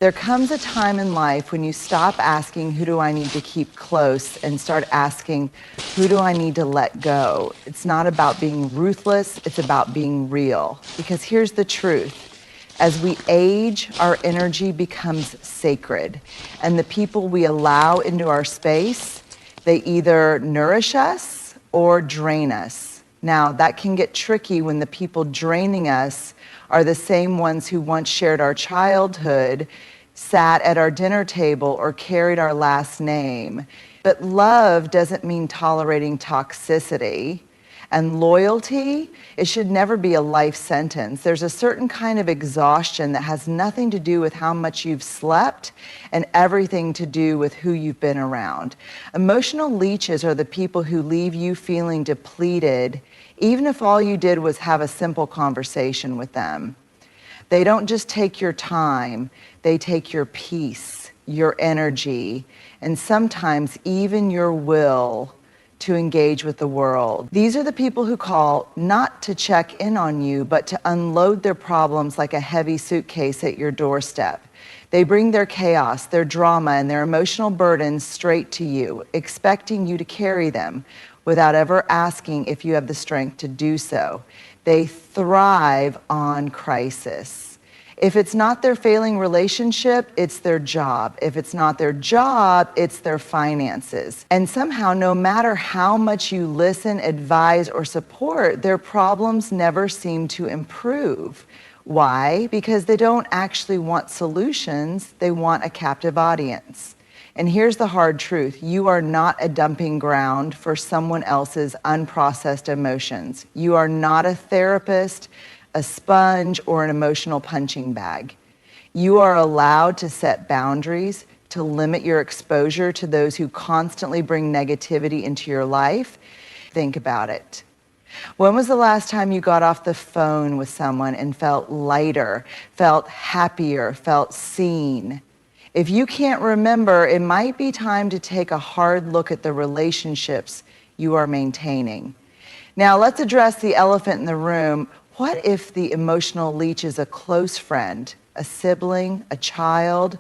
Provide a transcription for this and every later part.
There comes a time in life when you stop asking, who do I need to keep close, and start asking, who do I need to let go? It's not about being ruthless, it's about being real. Because here's the truth. As we age, our energy becomes sacred. And the people we allow into our space, they either nourish us or drain us. Now, that can get tricky when the people draining us are the same ones who once shared our childhood, sat at our dinner table, or carried our last name. But love doesn't mean tolerating toxicity. And loyalty, it should never be a life sentence. There's a certain kind of exhaustion that has nothing to do with how much you've slept and everything to do with who you've been around. Emotional leeches are the people who leave you feeling depleted, even if all you did was have a simple conversation with them. They don't just take your time, they take your peace, your energy, and sometimes even your will to engage with the world. These are the people who call not to check in on you, but to unload their problems like a heavy suitcase at your doorstep. They bring their chaos, their drama, and their emotional burdens straight to you, expecting you to carry them without ever asking if you have the strength to do so. They thrive on crisis. If it's not their failing relationship, it's their job. If it's not their job, it's their finances. And somehow, no matter how much you listen, advise, or support, their problems never seem to improve. Why? Because they don't actually want solutions, they want a captive audience. And here's the hard truth. You are not a dumping ground for someone else's unprocessed emotions. You are not a therapist, a sponge, or an emotional punching bag. You are allowed to set boundaries, to limit your exposure to those who constantly bring negativity into your life. Think about it. When was the last time you got off the phone with someone and felt lighter, felt happier, felt seen? If you can't remember, it might be time to take a hard look at the relationships you are maintaining. Now, let's address the elephant in the room. What if the emotional leech is a close friend, a sibling, a child?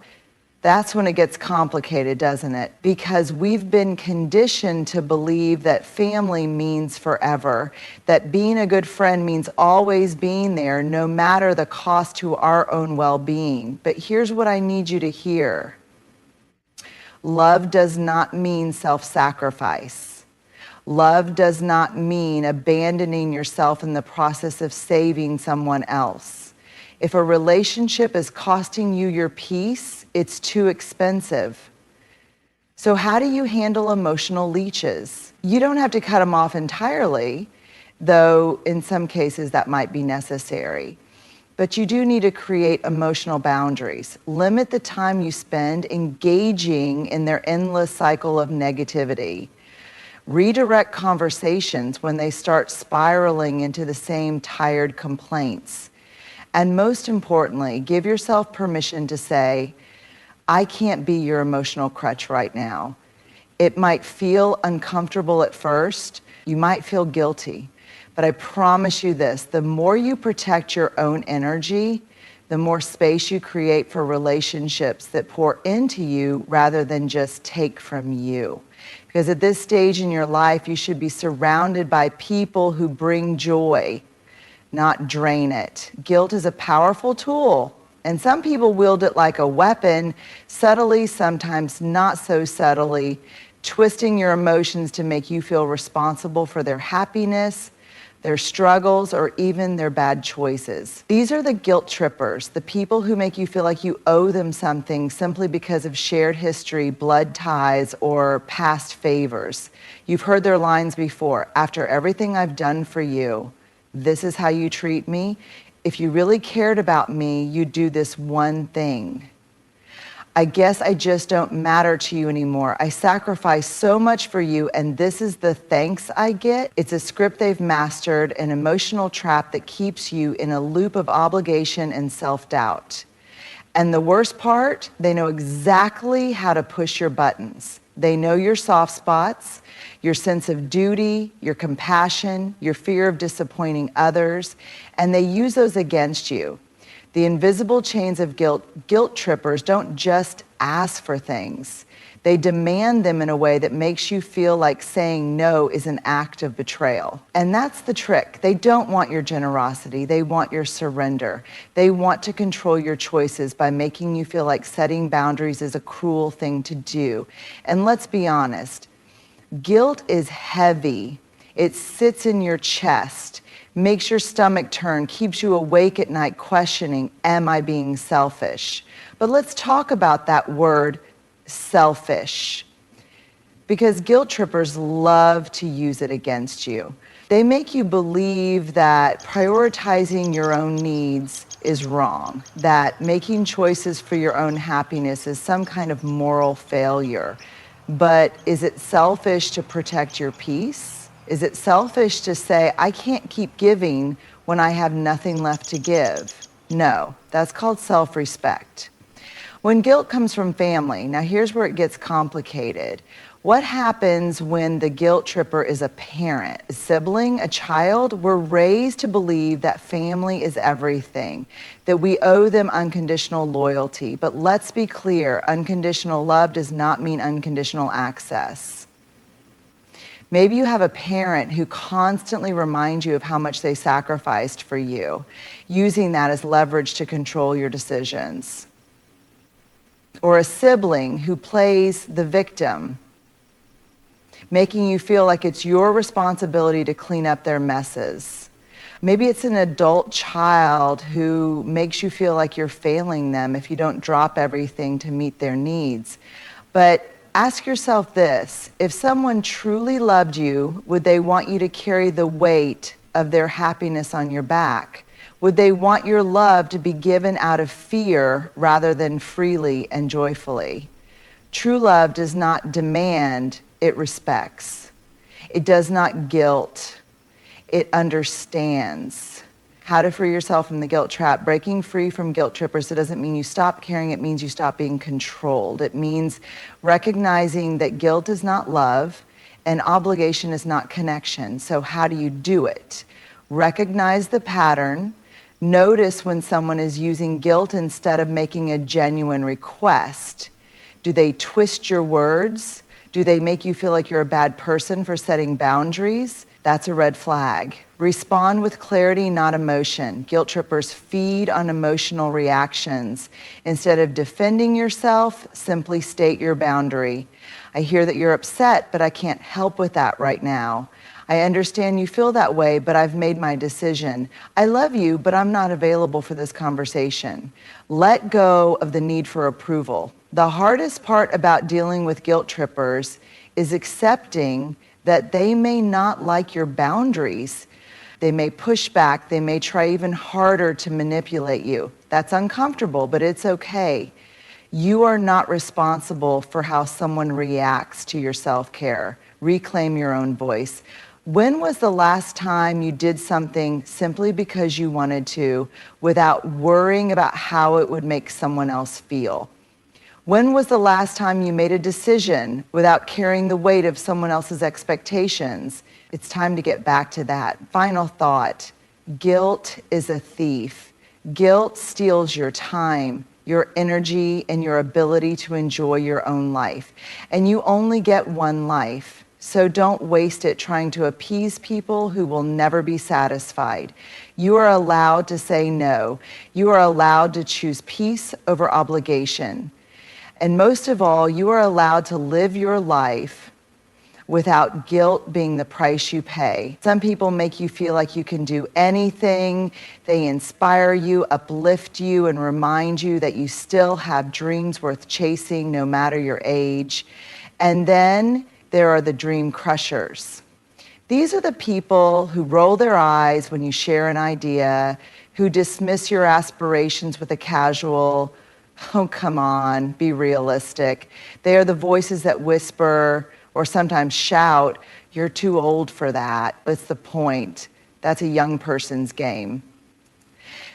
That's when it gets complicated, doesn't it? Because we've been conditioned to believe that family means forever, that being a good friend means always being there, no matter the cost to our own well-being. But here's what I need you to hear. Love does not mean self-sacrifice. Love does not mean abandoning yourself in the process of saving someone else. If a relationship is costing you your peace, it's too expensive. So how do you handle emotional leeches? You don't have to cut them off entirely, though in some cases that might be necessary. But you do need to create emotional boundaries. Limit the time you spend engaging in their endless cycle of negativity. Redirect conversations when they start spiraling into the same tired complaints. And most importantly, give yourself permission to say, I can't be your emotional crutch right now. It might feel uncomfortable at first. You might feel guilty. But I promise you this, the more you protect your own energy, the more space you create for relationships that pour into you rather than just take from you. Because at this stage in your life, you should be surrounded by people who bring joy, not drain it. Guilt is a powerful tool, and some people wield it like a weapon, subtly, sometimes not so subtly, twisting your emotions to make you feel responsible for their happiness, their struggles, or even their bad choices. These are the guilt trippers, the people who make you feel like you owe them something simply because of shared history, blood ties, or past favors. You've heard their lines before. After everything I've done for you, this is how you treat me. If you really cared about me, you'd do this one thing. I guess I just don't matter to you anymore. I sacrifice so much for you, and this is the thanks I get. It's a script they've mastered, an emotional trap that keeps you in a loop of obligation and self-doubt. And the worst part, they know exactly how to push your buttons. They know your soft spots, your sense of duty, your compassion, your fear of disappointing others, and they use those against you. The invisible chains of guilt trippers don't just ask for things. They demand them in a way that makes you feel like saying no is an act of betrayal. And that's the trick. They don't want your generosity. They want your surrender. They want to control your choices by making you feel like setting boundaries is a cruel thing to do. And let's be honest, guilt is heavy. It sits in your chest, makes your stomach turn, keeps you awake at night questioning, am I being selfish? But let's talk about that word, selfish, because guilt trippers love to use it against you. They make you believe that prioritizing your own needs is wrong, that making choices for your own happiness is some kind of moral failure. But is it selfish to protect your peace? Is it selfish to say, I can't keep giving when I have nothing left to give? No, that's called self-respect. When guilt comes from family, now here's where it gets complicated. What happens when the guilt tripper is a parent, a sibling, a child? We're raised to believe that family is everything, that we owe them unconditional loyalty. But let's be clear, unconditional love does not mean unconditional access. Maybe you have a parent who constantly reminds you of how much they sacrificed for you, using that as leverage to control your decisions. Or a sibling who plays the victim, making you feel like it's your responsibility to clean up their messes. Maybe it's an adult child who makes you feel like you're failing them if you don't drop everything to meet their needs. But ask yourself this, if someone truly loved you, would they want you to carry the weight of their happiness on your back? Would they want your love to be given out of fear rather than freely and joyfully? True love does not demand, it respects. It does not guilt, it understands. How to free yourself from the guilt trap. Breaking free from guilt trippers, it doesn't mean you stop caring, it means you stop being controlled. It means recognizing that guilt is not love and obligation is not connection. So how do you do it? Recognize the pattern. Notice when someone is using guilt instead of making a genuine request. Do they twist your words? Do they make you feel like you're a bad person for setting boundaries? That's a red flag. Respond with clarity, not emotion. Guilt trippers feed on emotional reactions. Instead of defending yourself, simply state your boundary. I hear that you're upset, but I can't help with that right now. I understand you feel that way, but I've made my decision. I love you, but I'm not available for this conversation. Let go of the need for approval. The hardest part about dealing with guilt trippers is accepting that they may not like your boundaries. They may push back. They may try even harder to manipulate you. That's uncomfortable, but it's okay. You are not responsible for how someone reacts to your self-care. Reclaim your own voice. When was the last time you did something simply because you wanted to, without worrying about how it would make someone else feel? When was the last time you made a decision without carrying the weight of someone else's expectations? It's time to get back to that. Final thought, guilt is a thief. Guilt steals your time, your energy, and your ability to enjoy your own life. And you only get one life. So don't waste it trying to appease people who will never be satisfied. You are allowed to say no. You are allowed to choose peace over obligation. And most of all, you are allowed to live your life without guilt being the price you pay. Some people make you feel like you can do anything. They inspire you, uplift you, and remind you that you still have dreams worth chasing no matter your age. And then there are the dream crushers. These are the people who roll their eyes when you share an idea, who dismiss your aspirations with a casual, oh, come on, be realistic. They are the voices that whisper or sometimes shout, you're too old for that. What's the point? That's a young person's game.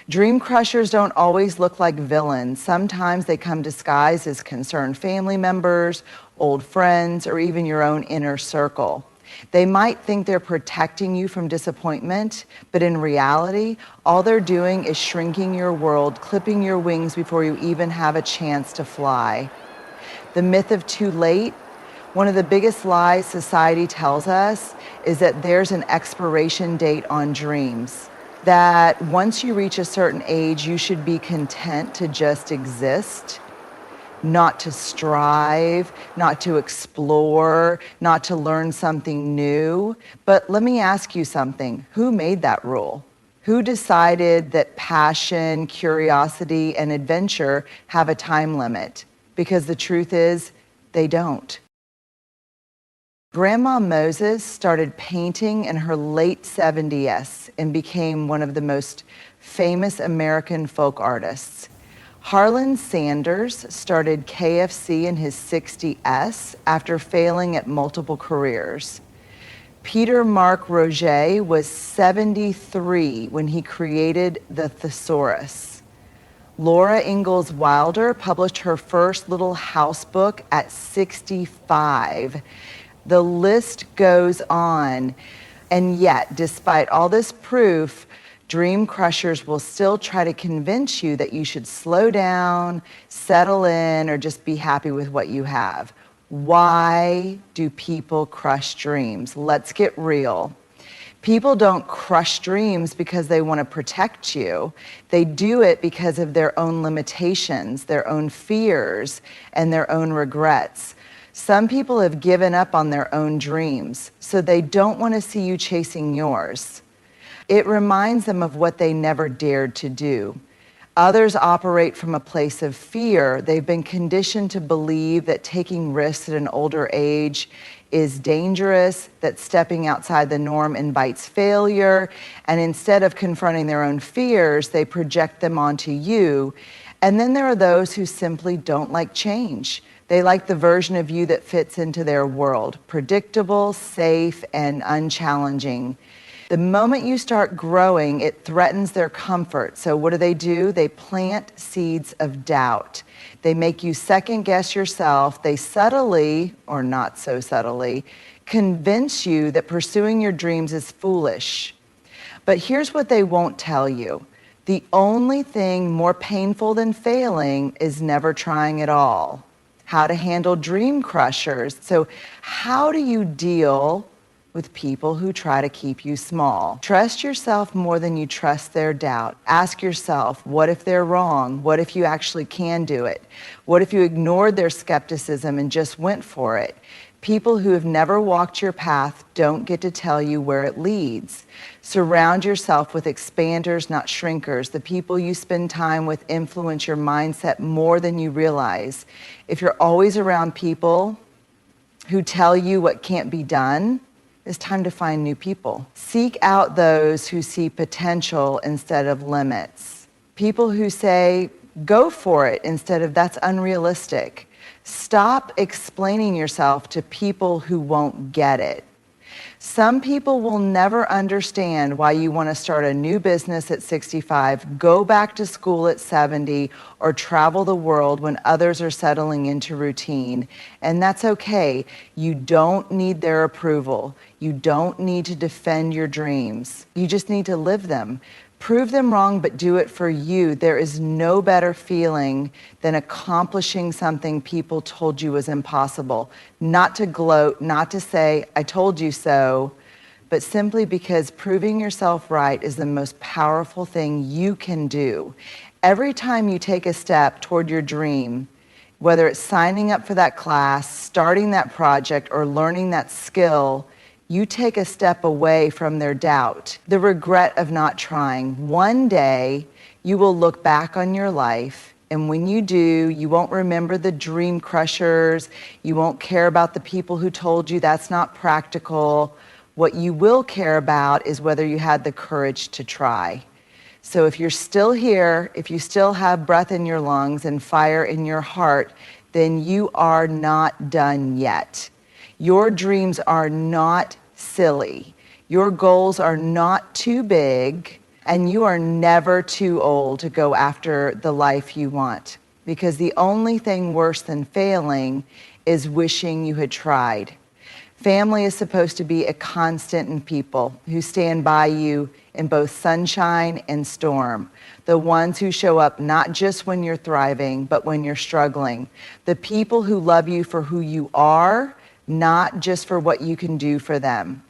Dream crushers don't always look like villains. Sometimes they come disguised as concerned family members, old friends, or even your own inner circle. They might think they're protecting you from disappointment, but in reality, all they're doing is shrinking your world, clipping your wings before you even have a chance to fly. The myth of too late. One of the biggest lies society tells us is that there's an expiration date on dreams. That once you reach a certain age, you should be content to just exist, not to strive, not to explore, not to learn something new. But let me ask you something. Who made that rule? Who decided that passion, curiosity, and adventure have a time limit? Because the truth is, they don't. Grandma Moses started painting in her late 70s and became one of the most famous American folk artists. Harlan Sanders started KFC in his 60s after failing at multiple careers. Peter Mark Roget was 73 when he created the thesaurus. Laura Ingalls Wilder published her first little house book at 65. The list goes on. And yet, despite all this proof, dream crushers will still try to convince you that you should slow down, settle in, or just be happy with what you have. Why do people crush dreams? Let's get real. People don't crush dreams because they want to protect you. They do it because of their own limitations, their own fears, and their own regrets. Some people have given up on their own dreams, so they don't want to see you chasing yours. It reminds them of what they never dared to do. Others operate from a place of fear. They've been conditioned to believe that taking risks at an older age is dangerous, that stepping outside the norm invites failure, and instead of confronting their own fears, they project them onto you. And then there are those who simply don't like change. They like the version of you that fits into their world, predictable, safe, and unchallenging. The moment you start growing, it threatens their comfort. So what do? They plant seeds of doubt. They make you second guess yourself. They subtly, or not so subtly, convince you that pursuing your dreams is foolish. But here's what they won't tell you. The only thing more painful than failing is never trying at all. How to handle dream crushers. So how do you deal with people who try to keep you small? Trust yourself more than you trust their doubt. Ask yourself, what if they're wrong? What if you actually can do it? What if you ignored their skepticism and just went for it? People who have never walked your path don't get to tell you where it leads. Surround yourself with expanders, not shrinkers. The people you spend time with influence your mindset more than you realize. If you're always around people who tell you what can't be done, it's time to find new people. Seek out those who see potential instead of limits. People who say, go for it instead of that's unrealistic. Stop explaining yourself to people who won't get it. Some people will never understand why you want to start a new business at 65, go back to school at 70, or travel the world when others are settling into routine. And that's okay. You don't need their approval. You don't need to defend your dreams. You just need to live them. Prove them wrong, but do it for you. There is no better feeling than accomplishing something people told you was impossible. Not to gloat, not to say, I told you so, but simply because proving yourself right is the most powerful thing you can do. Every time you take a step toward your dream, whether it's signing up for that class, starting that project, or learning that skill, you take a step away from their doubt, the regret of not trying. One day, you will look back on your life, and when you do, you won't remember the dream crushers, you won't care about the people who told you that's not practical. What you will care about is whether you had the courage to try. So if you're still here, if you still have breath in your lungs and fire in your heart, then you are not done yet. Your dreams are not silly. Your goals are not too big, and you are never too old to go after the life you want. Because the only thing worse than failing is wishing you had tried. Family is supposed to be a constant in people who stand by you in both sunshine and storm. The ones who show up not just when you're thriving, but when you're struggling. The people who love you for who you are, not just for what you can do for them.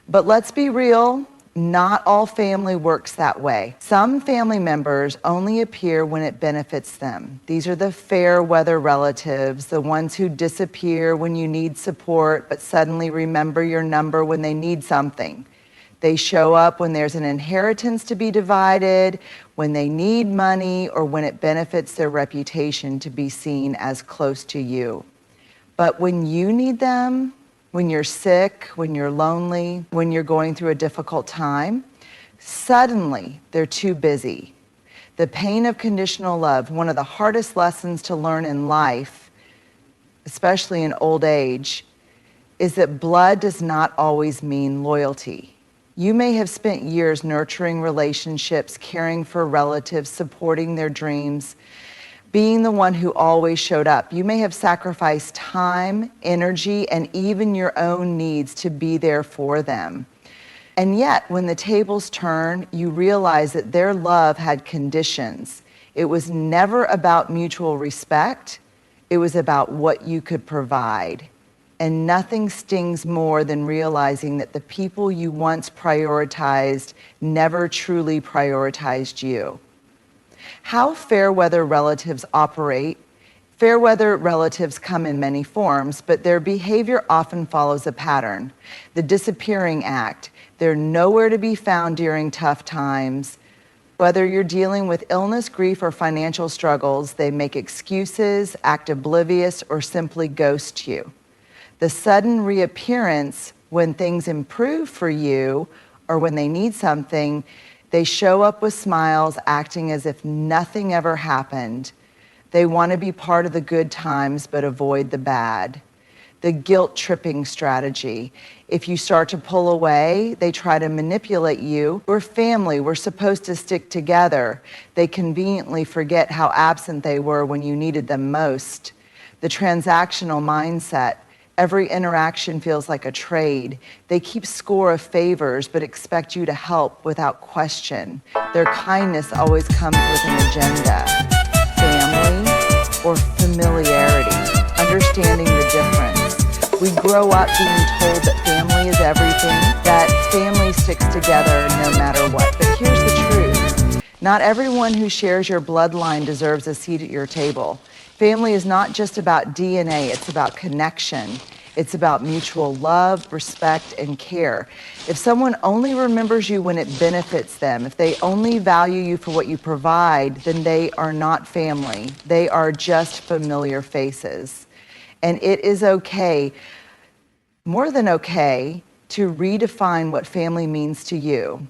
But let's be real, not all family works that way. Some family members only appear when it benefits them. These are the fair weather relatives, the ones who disappear when you need support, but suddenly remember your number when they need something. They show up when there's an inheritance to be divided, when they need money, or when it benefits their reputation to be seen as close to you. But when you need them, when you're sick, when you're lonely, when you're going through a difficult time, suddenly they're too busy. The pain of conditional love, one of the hardest lessons to learn in life, especially in old age, is that blood does not always mean loyalty. You may have spent years nurturing relationships, caring for relatives, supporting their dreams, being the one who always showed up. You may have sacrificed time, energy, and even your own needs to be there for them. And yet, when the tables turn, you realize that their love had conditions. It was never about mutual respect. It was about what you could provide. And nothing stings more than realizing that the people you once prioritized never truly prioritized you. How fair weather relatives operate. Fair weather relatives come in many forms, but their behavior often follows a pattern. The disappearing act. They're nowhere to be found during tough times. Whether you're dealing with illness, grief, or financial struggles, they make excuses, act oblivious, or simply ghost you. The sudden reappearance when things improve for you or when they need something, they show up with smiles, acting as if nothing ever happened. They want to be part of the good times, but avoid the bad. The guilt-tripping strategy. If you start to pull away, they try to manipulate you. We're family. We're supposed to stick together. They conveniently forget how absent they were when you needed them most. The transactional mindset. Every interaction feels like a trade. They keep score of favors, but expect you to help without question. Their kindness always comes with an agenda. Family or familiarity, understanding the difference. We grow up being told that family is everything, that family sticks together no matter what. But here's the truth. Not everyone who shares your bloodline deserves a seat at your table. Family is not just about DNA, it's about connection. It's about mutual love, respect, and care. If someone only remembers you when it benefits them, if they only value you for what you provide, then they are not family. They are just familiar faces. And it is okay, more than okay, to redefine what family means to you.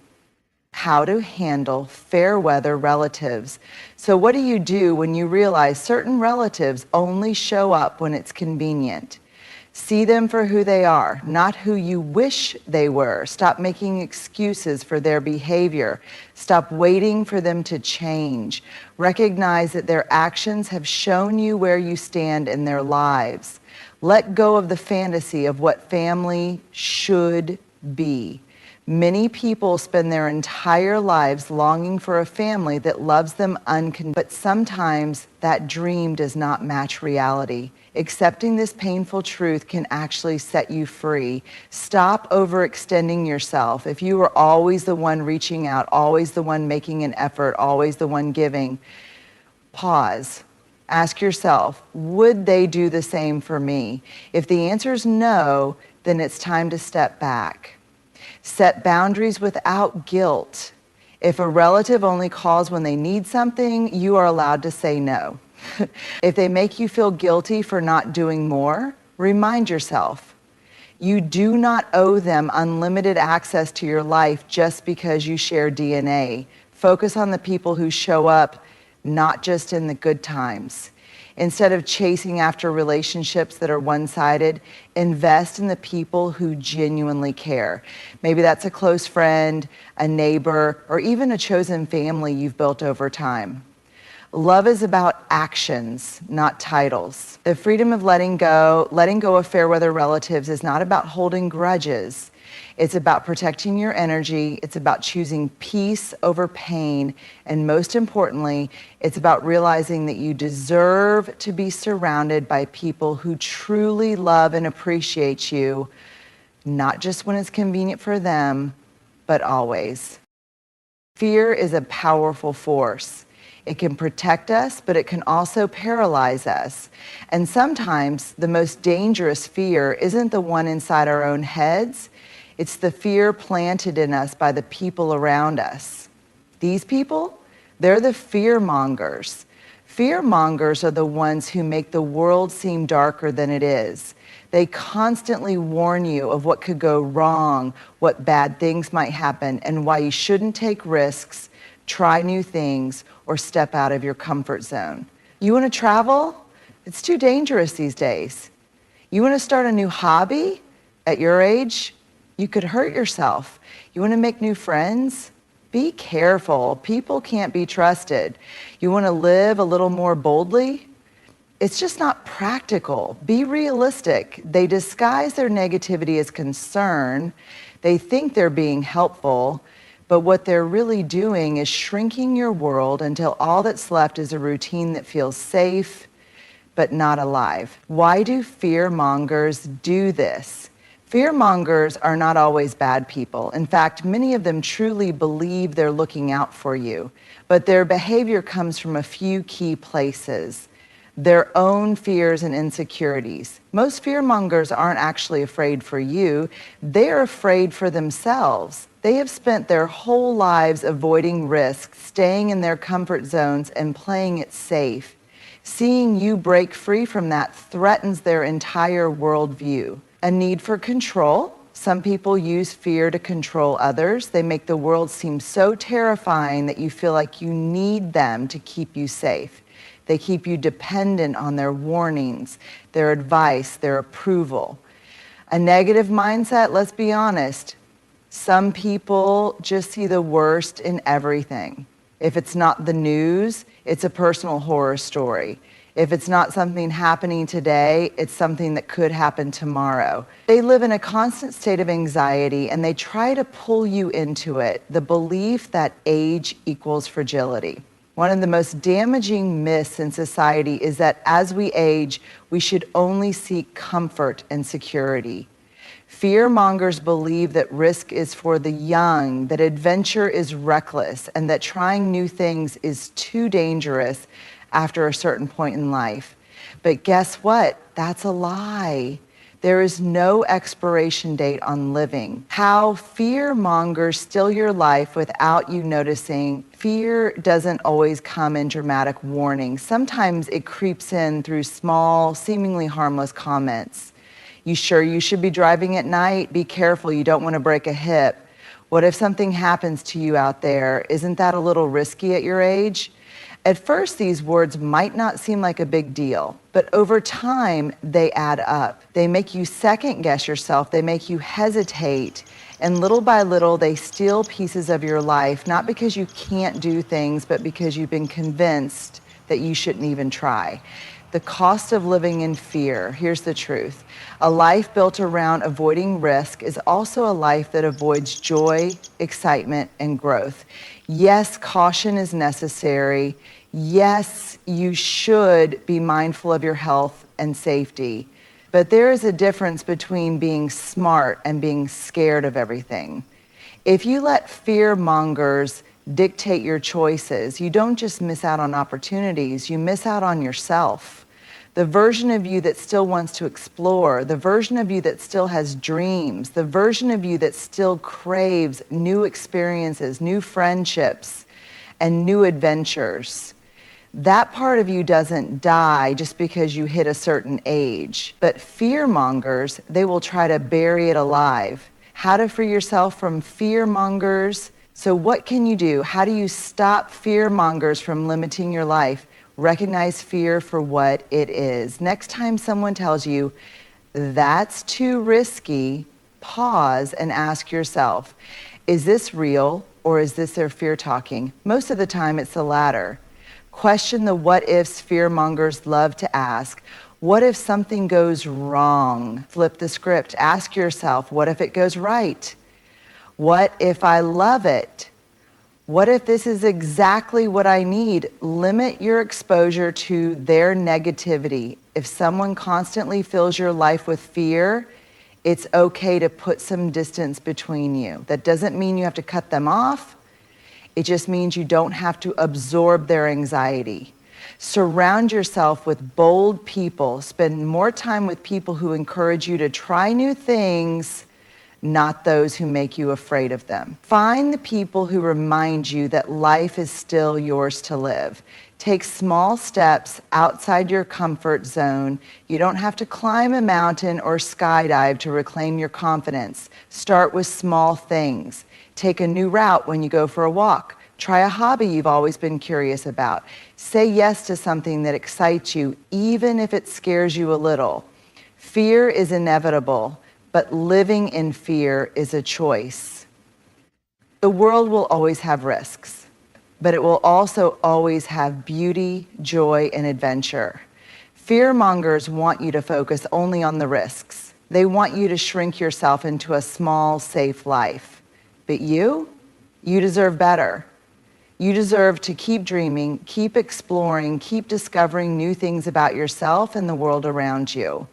How to handle fair weather relatives. So what do you do when you realize certain relatives only show up when it's convenient? See them for who they are, not who you wish they were. Stop making excuses for their behavior. Stop waiting for them to change. Recognize that their actions have shown you where you stand in their lives. Let go of the fantasy of what family should be. Many people spend their entire lives longing for a family that loves them unconditionally, but sometimes that dream does not match reality. Accepting this painful truth can actually set you free. Stop overextending yourself. If you are always the one reaching out, always the one making an effort, always the one giving, pause. Ask yourself, would they do the same for me? If the answer is no, then it's time to step back. Set boundaries without guilt. If a relative only calls when they need something, you are allowed to say no. If they make you feel guilty for not doing more, remind yourself. You do not owe them unlimited access to your life just because you share DNA. Focus on the people who show up, not just in the good times. Instead of chasing after relationships that are one-sided, invest in the people who genuinely care. Maybe that's a close friend, a neighbor, or even a chosen family you've built over time. Love is about actions, not titles. The freedom of letting go of fair weather relatives is not about holding grudges. It's about protecting your energy. It's about choosing peace over pain. And most importantly, it's about realizing that you deserve to be surrounded by people who truly love and appreciate you, not just when it's convenient for them, but always. Fear is a powerful force. It can protect us, but it can also paralyze us. And sometimes the most dangerous fear isn't the one inside our own heads. It's the fear planted in us by the people around us. These people, they're the fear mongers. Fear mongers are the ones who make the world seem darker than it is. They constantly warn you of what could go wrong, what bad things might happen, and why you shouldn't take risks, try new things, or step out of your comfort zone. You want to travel? It's too dangerous these days. You want to start a new hobby? At your age, you could hurt yourself. You want to make new friends? Be careful. People can't be trusted. You want to live a little more boldly? It's just not practical. Be realistic. They disguise their negativity as concern. They think they're being helpful, but what they're really doing is shrinking your world until all that's left is a routine that feels safe, but not alive. Why do fear mongers do this? Fear mongers are not always bad people. In fact, many of them truly believe they're looking out for you, but their behavior comes from a few key places. Their own fears and insecurities. Most fearmongers aren't actually afraid for you. They're afraid for themselves. They have spent their whole lives avoiding risk, staying in their comfort zones and playing it safe. Seeing you break free from that threatens their entire worldview. A need for control. Some people use fear to control others. They make the world seem so terrifying that you feel like you need them to keep you safe. They keep you dependent on their warnings, their advice, their approval. A negative mindset, let's be honest, some people just see the worst in everything. If it's not the news, it's a personal horror story. If it's not something happening today, it's something that could happen tomorrow. They live in a constant state of anxiety and they try to pull you into it, the belief that age equals fragility. One of the most damaging myths in society is that as we age, we should only seek comfort and security. Fear mongers believe that risk is for the young, that adventure is reckless, and that trying new things is too dangerous after a certain point in life. But guess what? That's a lie. There is no expiration date on living. How fear mongers steal your life without you noticing. Fear doesn't always come in dramatic warnings. Sometimes it creeps in through small, seemingly harmless comments. You sure you should be driving at night? Be careful, you don't want to break a hip. What if something happens to you out there? Isn't that a little risky at your age? At first, these words might not seem like a big deal, but over time, they add up. They make you second guess yourself. They make you hesitate. And little by little, they steal pieces of your life, not because you can't do things, but because you've been convinced that you shouldn't even try. The cost of living in fear. Here's the truth. A life built around avoiding risk is also a life that avoids joy, excitement, and growth. Yes, caution is necessary. Yes, you should be mindful of your health and safety. But there is a difference between being smart and being scared of everything. If you let fear mongers dictate your choices, you don't just miss out on opportunities, you miss out on yourself. The version of you that still wants to explore, the version of you that still has dreams, the version of you that still craves new experiences, new friendships, and new adventures. That part of you doesn't die just because you hit a certain age. But fear mongers, they will try to bury it alive. How to free yourself from fear mongers? So what can you do? How do you stop fear mongers from limiting your life? Recognize fear for what it is. Next time someone tells you, that's too risky, pause and ask yourself, is this real or is this their fear talking? Most of the time it's the latter. Question the what ifs fear mongers love to ask. What if something goes wrong? Flip the script. Ask yourself, what if it goes right? What if I love it? What if this is exactly what I need? Limit your exposure to their negativity. If someone constantly fills your life with fear, it's okay to put some distance between you. That doesn't mean you have to cut them off. It just means you don't have to absorb their anxiety. Surround yourself with bold people. Spend more time with people who encourage you to try new things, not those who make you afraid of them. Find the people who remind you that life is still yours to live. Take small steps outside your comfort zone. You don't have to climb a mountain or skydive to reclaim your confidence. Start with small things. Take a new route when you go for a walk. Try a hobby you've always been curious about. Say yes to something that excites you, even if it scares you a little. Fear is inevitable, but living in fear is a choice. The world will always have risks, but it will also always have beauty, joy, and adventure. Fear mongers want you to focus only on the risks. They want you to shrink yourself into a small, safe life. But you deserve better. You deserve to keep dreaming, keep exploring, keep discovering new things about yourself and the world around you.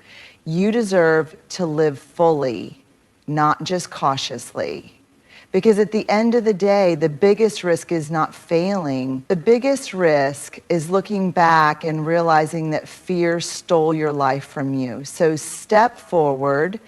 You deserve to live fully, not just cautiously. Because at the end of the day, the biggest risk is not failing. The biggest risk is looking back and realizing that fear stole your life from you. So step forward,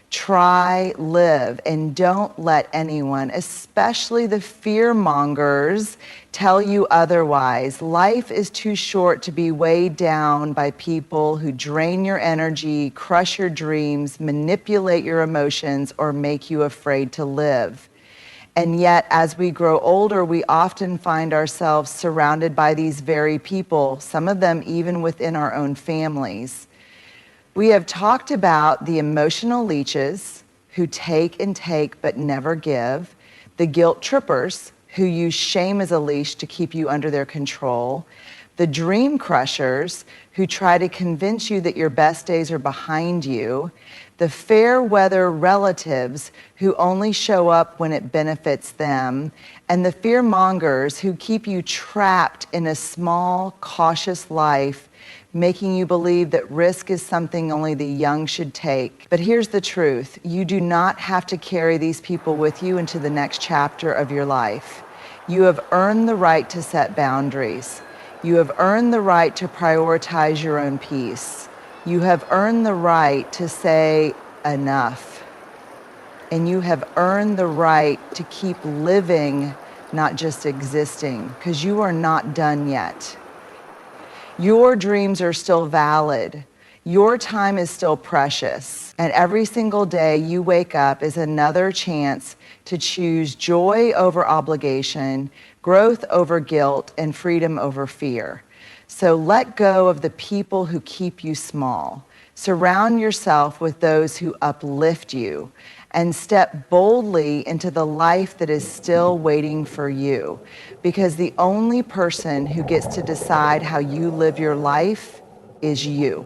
try, live, and don't let anyone, especially the fear mongers, tell you otherwise. Life is too short to be weighed down by people who drain your energy, crush your dreams, manipulate your emotions, or make you afraid to live. And yet, as we grow older, we often find ourselves surrounded by these very people, some of them even within our own families. We have talked about the emotional leeches who take and take but never give, the guilt trippers who use shame as a leash to keep you under their control, the dream crushers who try to convince you that your best days are behind you, the fair weather relatives who only show up when it benefits them, and the fear mongers who keep you trapped in a small, cautious life, making you believe that risk is something only the young should take. But here's the truth. You do not have to carry these people with you into the next chapter of your life. You have earned the right to set boundaries. You have earned the right to prioritize your own peace. You have earned the right to say enough. And you have earned the right to keep living, not just existing, because you are not done yet. Your dreams are still valid. Your time is still precious. And every single day you wake up is another chance to choose joy over obligation, growth over guilt, and freedom over fear. So let go of the people who keep you small. Surround yourself with those who uplift you, and step boldly into the life that is still waiting for you. Because the only person who gets to decide how you live your life is you.